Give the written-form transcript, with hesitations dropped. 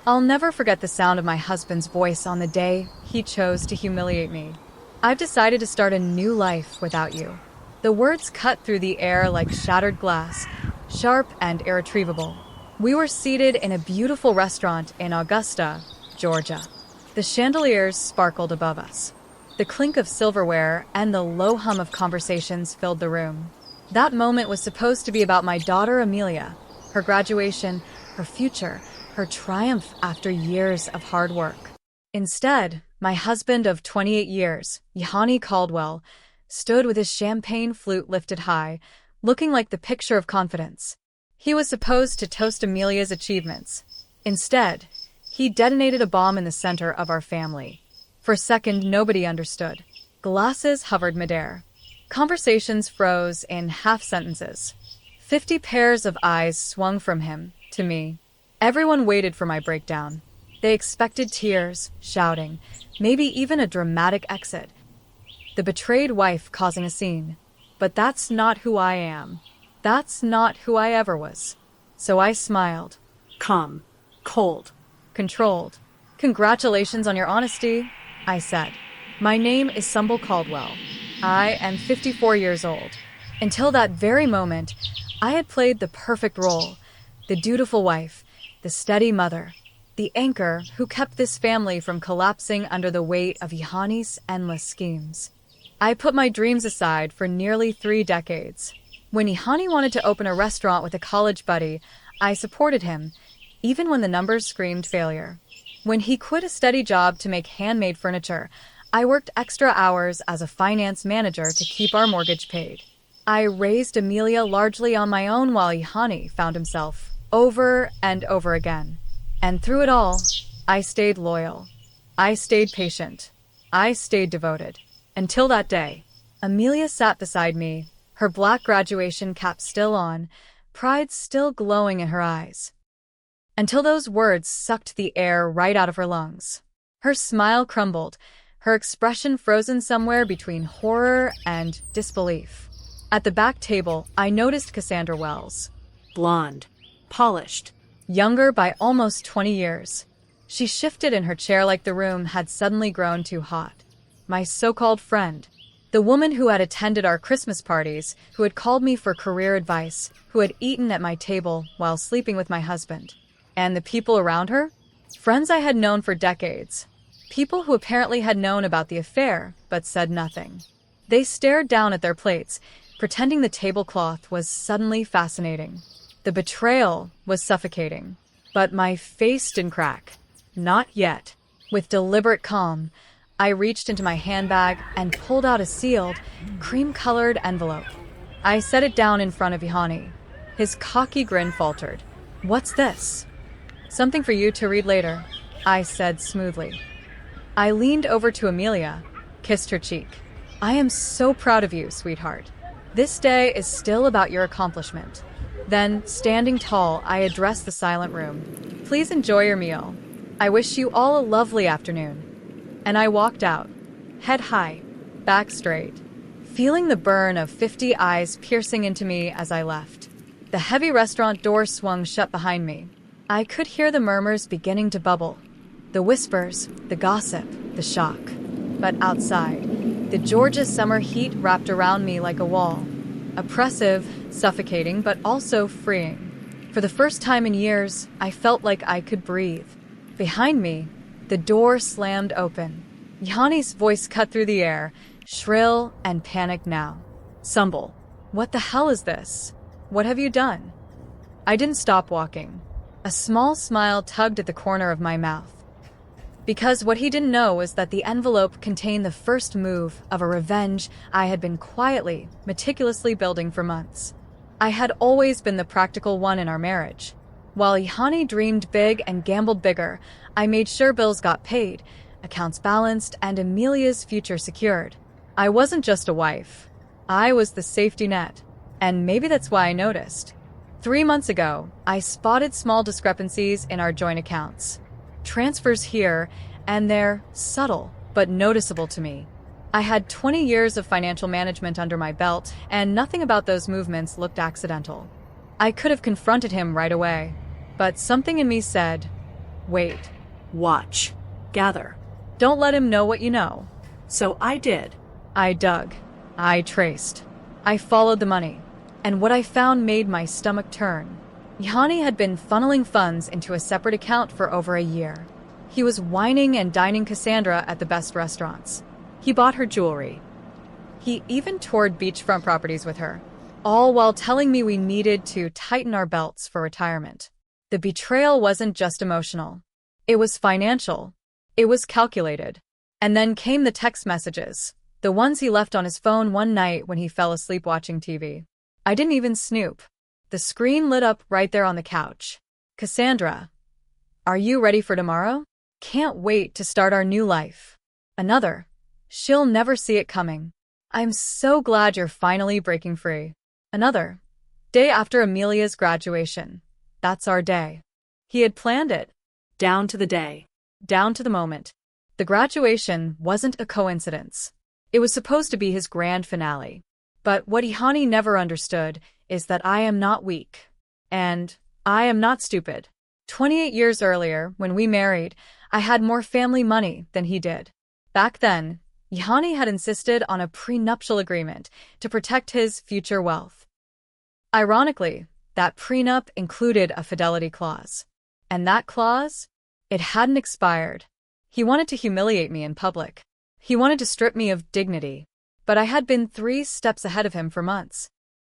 I'll never forget the sound of my husband's voice on the day he chose to humiliate me. I've decided to start a new life without you. The words cut through the air like shattered glass, sharp and irretrievable. We were seated in a beautiful restaurant in Augusta, Georgia. The chandeliers sparkled above us. The clink of silverware and the low hum of conversations filled the room. That moment was supposed to be about my daughter Amelia, her graduation, her future, her triumph after years of hard work. Instead, my husband of 28 years, Yahani Caldwell, stood with his champagne flute lifted high, looking like the picture of confidence. He was supposed to toast Amelia's achievements. Instead, he detonated a bomb in the center of our family. For a second, nobody understood. Glasses hovered midair. Conversations froze in half sentences. 50 pairs of eyes swung from him to me. Everyone waited for my breakdown. They expected tears, shouting, maybe even a dramatic exit. The betrayed wife causing a scene. But that's not who I am. That's not who I ever was. So I smiled. Calm. Cold. Controlled. Congratulations on your honesty, I said. My name is Sumbul Caldwell. I am 54 years old. Until that very moment, I had played the perfect role. The dutiful wife, the steady mother, the anchor who kept this family from collapsing under the weight of Yahani's endless schemes. I put my dreams aside for nearly 3 decades. When Yahani wanted to open a restaurant with a college buddy, I supported him, even when the numbers screamed failure. When he quit a steady job to make handmade furniture, I worked extra hours as a finance manager to keep our mortgage paid. I raised Amelia largely on my own while Yahani found himself over and over again. And through it all, I stayed loyal. I stayed patient. I stayed devoted. Until that day, Amelia sat beside me, her black graduation cap still on, pride still glowing in her eyes. Until those words sucked the air right out of her lungs. Her smile crumbled, her expression frozen somewhere between horror and disbelief. At the back table, I noticed Cassandra Wells. Blonde. Polished. Younger by almost 20 years. She shifted in her chair like the room had suddenly grown too hot. My so-called friend. The woman who had attended our Christmas parties, who had called me for career advice, who had eaten at my table while sleeping with my husband. And the people around her? Friends I had known for decades. People who apparently had known about the affair, but said nothing. They stared down at their plates, pretending the tablecloth was suddenly fascinating. The betrayal was suffocating. But my face didn't crack. Not yet. With deliberate calm, I reached into my handbag and pulled out a sealed, cream-colored envelope. I set it down in front of Yahani. His cocky grin faltered. "What's this?" "Something for you to read later," I said smoothly. I leaned over to Amelia, kissed her cheek. "I am so proud of you, sweetheart. This day is still about your accomplishment." Then, standing tall, I addressed the silent room. "Please enjoy your meal. I wish you all a lovely afternoon." And I walked out, head high, back straight, feeling the burn of 50 eyes piercing into me as I left. The heavy restaurant door swung shut behind me. I could hear the murmurs beginning to bubble. The whispers, the gossip, the shock. But outside, the Georgia summer heat wrapped around me like a wall. Oppressive, suffocating, but also freeing. For the first time in years, I felt like I could breathe. Behind me, the door slammed open. Yahani's voice cut through the air, shrill and panicked now. "Sumbul, what the hell is this? What have you done?" I didn't stop walking. A small smile tugged at the corner of my mouth. Because what he didn't know was that the envelope contained the first move of a revenge I had been quietly, meticulously building for months. I had always been the practical one in our marriage. While Yahani dreamed big and gambled bigger, I made sure bills got paid, accounts balanced, and Amelia's future secured. I wasn't just a wife. I was the safety net. And maybe that's why I noticed. 3 months ago, I spotted small discrepancies in our joint accounts. Transfers here and there, subtle but noticeable to me. I had 20 years of financial management under my belt, and nothing about those movements looked accidental. I could have confronted him right away, but something in me said, Wait. Watch. Gather. Don't let him know what you know. So I did. I dug. I traced. I followed the money. And what I found made my stomach turn. Ihani had been funneling funds into a separate account for over a year. He was wining and dining Cassandra at the best restaurants. He bought her jewelry. He even toured beachfront properties with her, all while telling me we needed to tighten our belts for retirement. The betrayal wasn't just emotional. It was financial. It was calculated. And then came the text messages, the ones he left on his phone one night when he fell asleep watching TV. I didn't even snoop. The screen lit up right there on the couch. Cassandra, are you ready for tomorrow? Can't wait to start our new life. Another. She'll never see it coming. I'm so glad you're finally breaking free. Another. Day after Amelia's graduation. That's our day. He had planned it. Down to the day. Down to the moment. The graduation wasn't a coincidence. It was supposed to be his grand finale. But what Ihani never understood is that I am not weak. And I am not stupid. 28 years earlier, when we married, I had more family money than he did. Back then, Ihani had insisted on a prenuptial agreement to protect his future wealth. Ironically, that prenup included a fidelity clause. And that clause? It hadn't expired. He wanted to humiliate me in public. He wanted to strip me of dignity. But I had been 3 steps ahead of him for months.